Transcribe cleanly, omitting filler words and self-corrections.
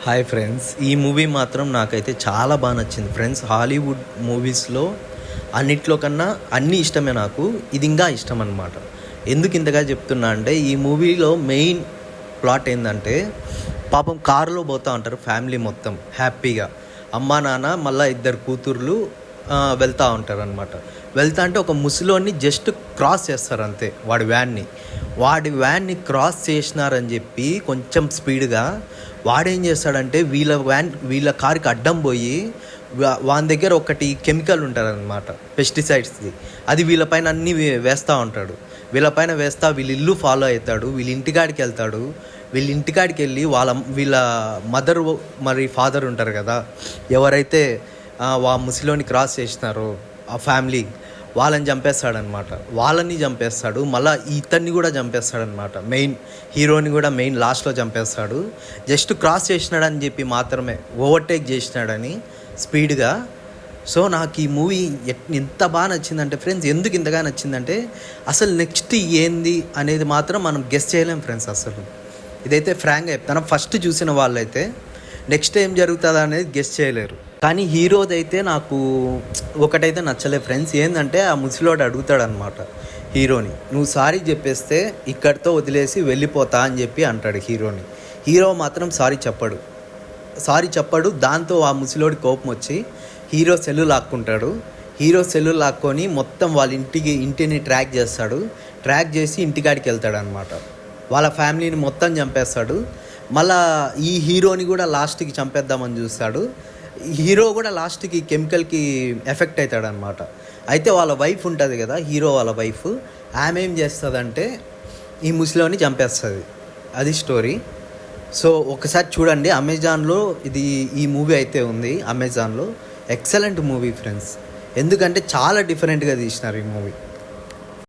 Hi friends, ఈ movie మాత్రం నాకైతే చాలా బాగా నచ్చింది ఫ్రెండ్స్. హాలీవుడ్ మూవీస్లో అన్నిట్లో కన్నా అన్నీ ఇష్టమే, నాకు ఇది ఇంకా ఇష్టం అనమాట. ఎందుకు ఇంతగా చెప్తున్నా అంటే, ఈ మూవీలో మెయిన్ ప్లాట్ ఏంటంటే, పాపం కారులో పోతూ ఉంటారు ఫ్యామిలీ మొత్తం హ్యాపీగా, అమ్మా నాన్న మళ్ళీ ఇద్దరు కూతుర్లు వెళ్తూ ఉంటారు అనమాట. వెళ్తా అంటే ఒక ముసలోని జస్ట్ క్రాస్ చేస్తారు అంతే, వాడి వ్యాన్ని క్రాస్ చేసినారని చెప్పి కొంచెం స్పీడ్గా వాడేం చేస్తాడంటే, వీళ్ళ కారుకి అడ్డం పోయి వాని దగ్గర ఒకటి కెమికల్ ఉంటారనమాట, పెస్టిసైడ్స్ది. అది వీళ్ళపైన అన్నీ వేస్తూ ఉంటాడు. వీళ్ళపైన వేస్తా వీళ్ళ ఇల్లు ఫాలో అవుతాడు, వీళ్ళ ఇంటికాడికి వెళ్తాడు. వీళ్ళ ఇంటికాడికి వెళ్ళి వీళ్ళ మదర్ మరి ఫాదర్ ఉంటారు కదా, ఎవరైతే ముసలిని క్రాస్ చేసినారో ఆ ఫ్యామిలీ, వాళ్ళని చంపేస్తాడనమాట. వాళ్ళని చంపేస్తాడు, మళ్ళీ ఇతన్ని కూడా చంపేస్తాడనమాట. మెయిన్ హీరోని కూడా మెయిన్ లాస్ట్లో చంపేస్తాడు. జస్ట్ క్రాస్ చేసినాడని చెప్పి మాత్రమే, ఓవర్టేక్ చేసినాడని స్పీడ్గా. సో నాకు ఈ మూవీ ఎంత బాగా నచ్చిందంటే ఫ్రెండ్స్, ఎందుకు ఇంతగా నచ్చిందంటే, అసలు నెక్స్ట్ ఏంది అనేది మాత్రం మనం గెస్ చేయలేం ఫ్రెండ్స్. అసలు ఇదైతే ఫ్రాంక్గా చెప్తాను, ఫస్ట్ చూసిన వాళ్ళైతే నెక్స్ట్ ఏం జరుగుతుందా అనేది గెస్ చేయలేరు. కానీ హీరోదైతే నాకు ఒకటైతే నచ్చలేదు ఫ్రెండ్స్. ఏంటంటే, ఆ ముసలోడు అడుగుతాడనమాట హీరోని, నువ్వు సారీ చెప్పేస్తే ఇక్కడితో వదిలేసి వెళ్ళిపోతా అని చెప్పి అంటాడు హీరోని. హీరో మాత్రం సారీ చెప్పడు. దాంతో ఆ ముసలోడి కోపం వచ్చి హీరో సెల్లు లాక్కుంటాడు. హీరో సెల్లు లాక్కొని మొత్తం వాళ్ళ ఇంటిని ట్రాక్ చేసి ఇంటికాడికి వెళ్తాడు అనమాట. వాళ్ళ ఫ్యామిలీని మొత్తం చంపేస్తాడు. మళ్ళా ఈ హీరోని కూడా లాస్ట్కి చంపేద్దామని చూస్తాడు. హీరో కూడా లాస్ట్కి కెమికల్కి ఎఫెక్ట్ అవుతాడు అనమాట. అయితే వాళ్ళ వైఫ్ ఉంటుంది కదా, హీరో వాళ్ళ వైఫ్, ఆమె ఏం చేస్తుందంటే ఈ ముసలిని చంపేస్తుంది. అది స్టోరీ. సో ఒకసారి చూడండి, అమెజాన్లో ఈ మూవీ అయితే ఉంది. అమెజాన్లో ఎక్సలెంట్ మూవీ ఫ్రెండ్స్, ఎందుకంటే చాలా డిఫరెంట్గా తీసినారు ఈ మూవీ.